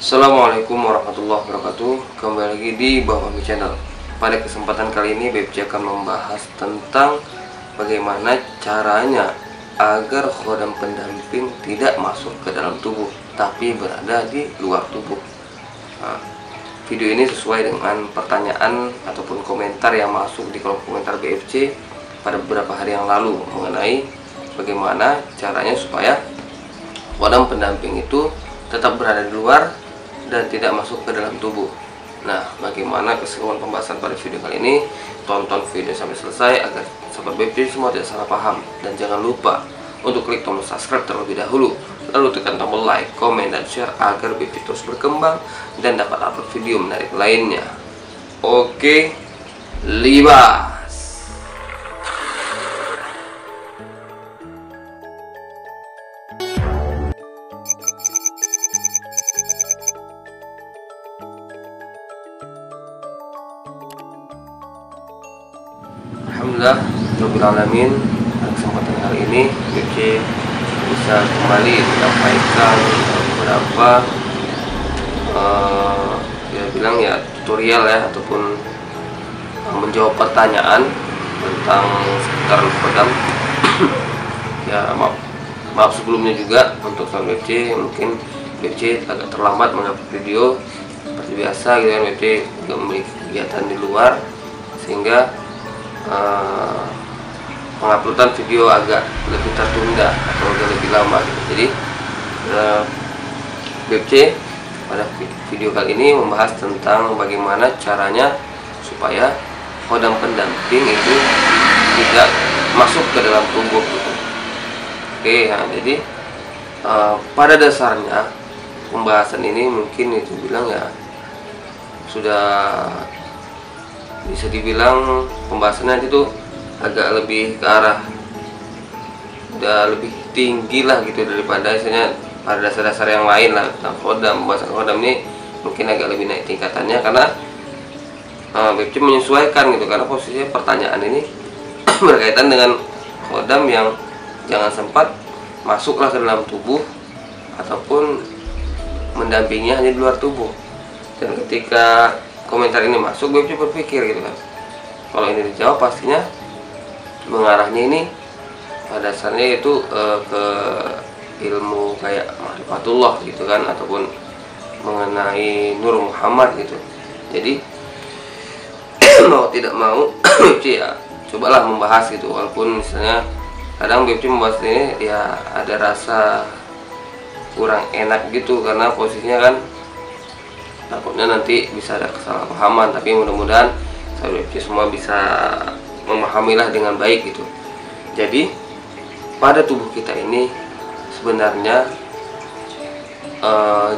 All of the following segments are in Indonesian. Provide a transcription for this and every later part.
Assalamualaikum warahmatullahi wabarakatuh. Kembali lagi di Bawami Channel. Pada kesempatan kali ini BFC akan membahas tentang bagaimana caranya agar khodam pendamping tidak masuk ke dalam tubuh, tapi berada di luar tubuh. Nah, video ini sesuai dengan pertanyaan ataupun komentar yang masuk di kolom komentar BFC pada beberapa hari yang lalu mengenai bagaimana caranya supaya khodam pendamping itu tetap berada di luar dan tidak masuk ke dalam tubuh. Nah, bagaimana keseruan pembahasan pada video kali ini? Tonton video sampai selesai agar sahabat BFC semua tidak salah paham. Dan jangan lupa untuk klik tombol subscribe terlebih dahulu, lalu tekan tombol like, komen, dan share agar BFC terus berkembang dan dapat upload video menarik lainnya. Oke, libas. Alhamdulillah, Alamin. Pada kesempatan kali ini BFC bisa kembali menyampaikan beberapa tutorial ya, ataupun menjawab pertanyaan tentang seputar khodam. Ya, maaf sebelumnya juga untuk sahabat BFC, mungkin BFC agak terlambat mengupload video seperti biasa gitu kan. BFC juga memiliki kegiatan di luar sehingga penguploadan video agak lebih tertunda atau agak lebih lama gitu. Jadi BFC pada video kali ini membahas tentang bagaimana caranya supaya khodam pendamping itu tidak masuk ke dalam tubuh gitu. Oke, nah, jadi pada dasarnya pembahasan ini mungkin itu bilang ya sudah bisa dibilang pembahasannya nanti tuh agak lebih ke arah udah lebih tinggi lah gitu daripada misalnya pada dasar-dasar yang lain lah tentang khodam. Pembahasan khodam ini mungkin agak lebih naik tingkatannya karena BFC menyesuaikan gitu, karena posisinya pertanyaan ini berkaitan dengan khodam yang jangan sempat masuklah ke dalam tubuh ataupun mendampinginya hanya di luar tubuh. Dan ketika komentar ini masuk, BFC berpikir gitu kan, kalau ini dijawab pastinya mengarahnya ini pada dasarnya itu ke ilmu kayak ma'rifatullah gitu kan, ataupun mengenai Nur Muhammad gitu. Jadi mau tidak mau BFC ya cobalah membahas gitu, walaupun misalnya kadang BFC membahas ini ya ada rasa kurang enak gitu, karena posisinya kan takutnya nanti bisa ada kesalahpahaman, tapi mudah-mudahan sahabat BFC semua bisa memahamilah dengan baik gitu. Jadi pada tubuh kita ini sebenarnya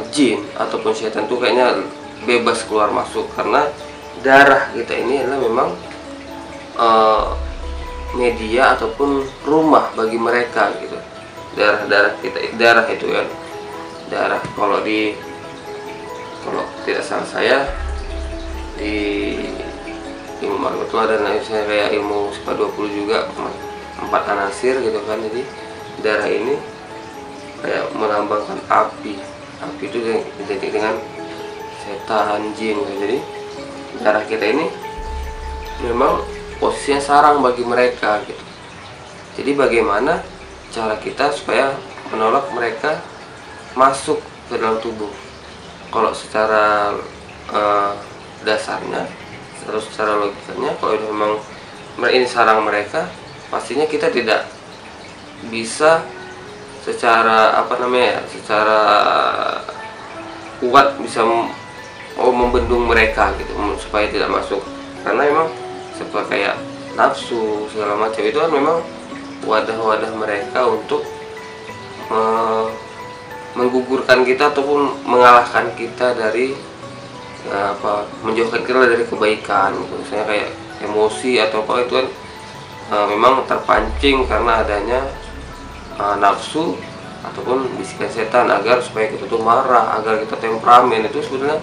jin ataupun setan tuh kayaknya bebas keluar masuk, karena darah kita ini adalah memang media ataupun rumah bagi mereka gitu. Darah kita, darah itu kan, darah kalau tidak salah saya di ilmu marifat itu ada saya kayak ilmu SIPA 20 juga 4 anasir gitu kan. Jadi darah ini kayak melambangkan api itu identik dengan setan, jin gitu. Jadi darah kita ini memang posisinya sarang bagi mereka gitu. Jadi bagaimana cara kita supaya menolak mereka masuk ke dalam tubuh? Kalau secara dasarnya, terus secara logikanya, kalau memang ini sarang mereka, pastinya kita tidak bisa secara secara kuat bisa membendung mereka gitu supaya tidak masuk, karena memang seperti kayak nafsu segala macam itu kan memang wadah-wadah mereka untuk menggugurkan kita ataupun mengalahkan kita dari menjauhkan kita dari kebaikan gitu. Misalnya kayak emosi atau apa itu kan memang terpancing karena adanya nafsu ataupun bisikan setan agar supaya kita tuh marah, agar kita temperamen. Itu sebenarnya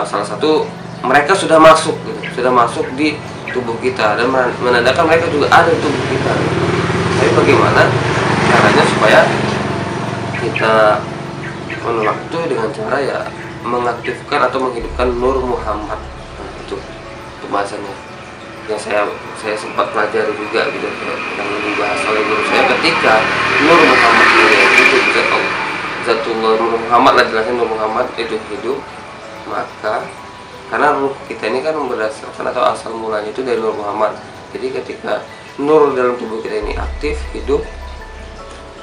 salah satu mereka sudah masuk gitu, sudah masuk di tubuh kita dan menandakan mereka juga ada di tubuh kita. Tapi bagaimana caranya supaya kita menolak itu dengan cara ya mengaktifkan atau menghidupkan Nur Muhammad. Nah, itu pembahasannya yang saya sempat pelajari juga gitu, yang dibahas oleh guru saya ketika Nur Muhammad itu Zatullah Nur Muhammad lah, jelasnya Nur Muhammad itu hidup, maka karena ruh kita ini kan berdasarkan atau asal mulanya itu dari Nur Muhammad. Jadi ketika nur dalam tubuh kita ini aktif, hidup,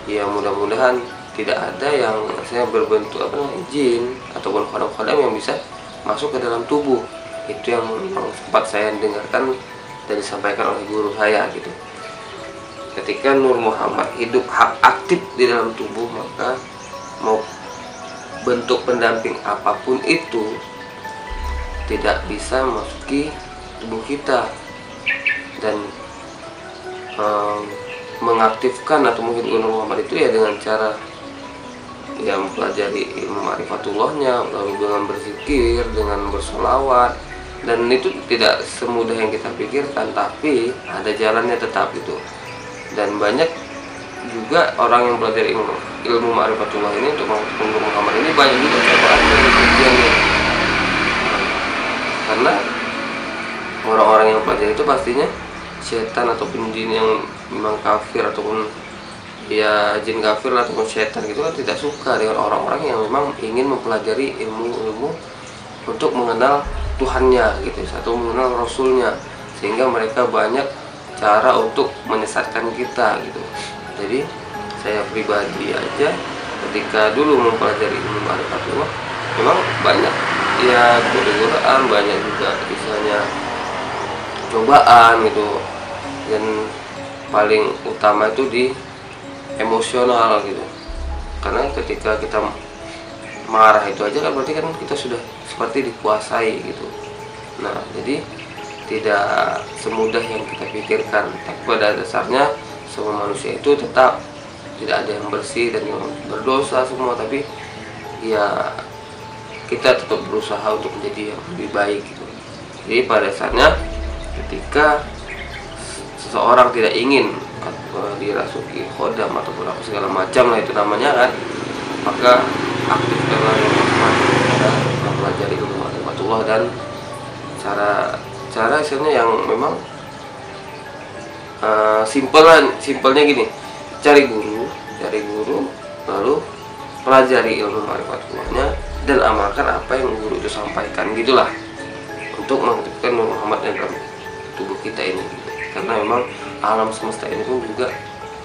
ya mudah-mudahan tidak ada yang saya berbentuk jin ataupun khodam-khodam yang bisa masuk ke dalam tubuh. Itu yang sempat saya dengarkan dan disampaikan oleh guru saya gitu. Ketika Nur Muhammad hidup aktif di dalam tubuh, maka mau bentuk pendamping apapun itu tidak bisa masuki tubuh kita dan mengaktifkan atau menghidupkan Nur Muhammad itu ya dengan cara yang mempelajari ilmu ma'rifatullahnya, lalu dengan berzikir, dengan bersolawat, dan itu tidak semudah yang kita pikirkan, tapi ada jalannya tetap itu. Dan banyak juga orang yang belajar ilmu ma'rifatullah ini untuk mengaktifkan Nur Muhammad ini banyak juga cobaannya dan ujiannya. Karena orang-orang yang belajar itu pastinya setan ataupun jin yang memang kafir ataupun ya jin kafir ataupun setan gitu kan tidak suka dengan orang-orang yang memang ingin mempelajari ilmu-ilmu untuk mengenal Tuhannya gitu, satu mengenal Rasulnya, sehingga mereka banyak cara untuk menyesatkan kita gitu. Jadi saya pribadi aja ketika dulu mempelajari ilmu ma'rifatullah memang banyak ya godaan, banyak juga misalnya cobaan gitu, dan paling utama itu di emosional gitu. Karena ketika kita marah itu aja kan berarti kan kita sudah seperti dikuasai gitu. Nah, jadi tidak semudah yang kita pikirkan. Tapi pada dasarnya semua manusia itu tetap tidak ada yang bersih dan yang berdosa semua, tapi ya kita tetap berusaha untuk menjadi yang lebih baik gitu. Jadi pada dasarnya ketika seseorang tidak ingin dirasuki khodam ataupun apa segala macam lah itu namanya kan, maka aktifkanlah mempelajari ilmu ma'rifatullah dan cara istilahnya yang memang simpelnya gini, cari guru lalu pelajari ilmu ma'rifatullahnya dan amalkan apa yang guru itu sampaikan gitulah, untuk mengaktifkan Nur Muhammad dalam tubuh kita ini gitu. Karena memang alam semesta ini pun juga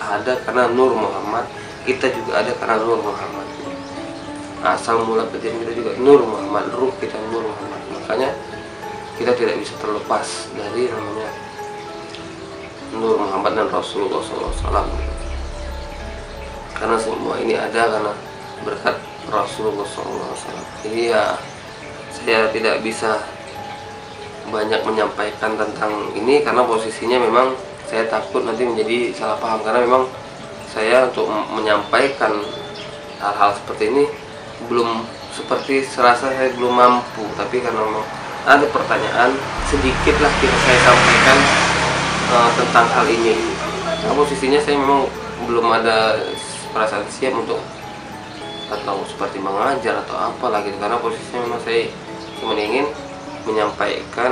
ada karena Nur Muhammad, kita juga ada karena Nur Muhammad gitu. Asal mula kejadian kita juga Nur Muhammad, ruh kita Nur Muhammad, makanya kita tidak bisa terlepas dari namanya Nur Muhammad dan Rasulullah SAW gitu. Karena semua ini ada karena berkat Rasulullah SAW. Jadi ya saya tidak bisa banyak menyampaikan tentang ini karena posisinya memang saya takut nanti menjadi salah paham, karena memang saya untuk menyampaikan hal-hal seperti ini belum seperti serasa saya belum mampu, tapi karena memang ada pertanyaan sedikitlah saya sampaikan tentang hal ini. Nah, posisinya saya memang belum ada perasaan siap untuk atau seperti mengajar atau apalah gitu, karena posisinya memang saya cuma ingin menyampaikan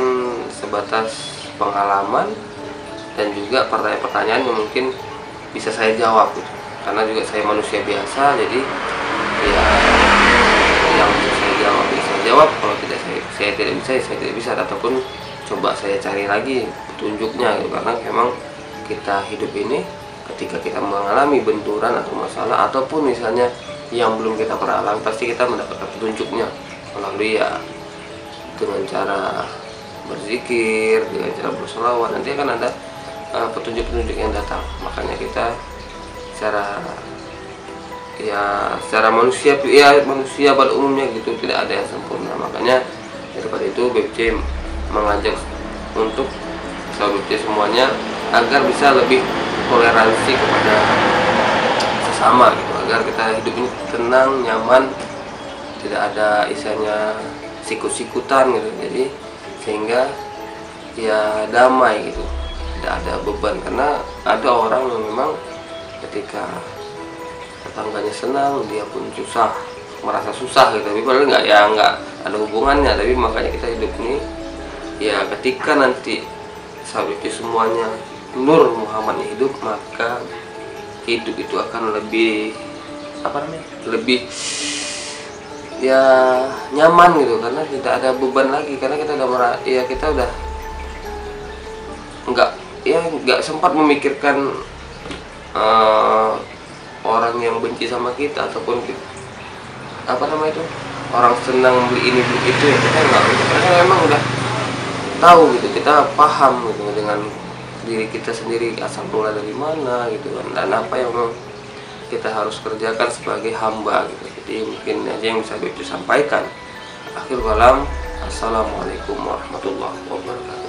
sebatas pengalaman dan juga pertanyaan-pertanyaan yang mungkin bisa saya jawab gitu. Karena juga saya manusia biasa, jadi ya yang bisa saya jawab bisa saya jawab, kalau tidak saya tidak bisa ataupun coba saya cari lagi petunjuknya gitu. Karena memang kita hidup ini ketika kita mengalami benturan atau masalah ataupun misalnya yang belum kita pernah alami, pasti kita mendapatkan petunjuknya melalui ya dengan cara berzikir, dengan cara bersolawat, nanti akan ada petunjuk-petunjuk yang datang. Makanya kita secara manusia pada umumnya gitu, tidak ada yang sempurna. Makanya daripada itu BPC mengajak untuk BPC semuanya agar bisa lebih toleransi kepada sesama gitu, agar kita hidup ini tenang, nyaman, tidak ada istilahnya sikut-sikutan gitu. Jadi sehingga ya damai gitu, tidak ada beban. Karena ada orang yang memang ketika tetangganya senang dia pun susah, merasa susah gitu, tapi padahal nggak ada hubungannya. Tapi makanya kita hidup nih ya, ketika nanti sahabat itu semuanya Nur Muhammad hidup, maka hidup itu akan lebih lebih ya nyaman gitu, karena tidak ada beban lagi, karena kita udah kita udah nggak sempat memikirkan orang yang benci sama kita, ataupun orang senang beli ini beli itu, ya kita nggak, karena memang udah tahu gitu, kita paham gitu dengan diri kita sendiri asal mula dari mana gitu kan, dan apa yang kita harus kerjakan sebagai hamba gitu. Jadi mungkin aja yang bisa saya sampaikan. Akhir kalam, assalamualaikum warahmatullahi wabarakatuh.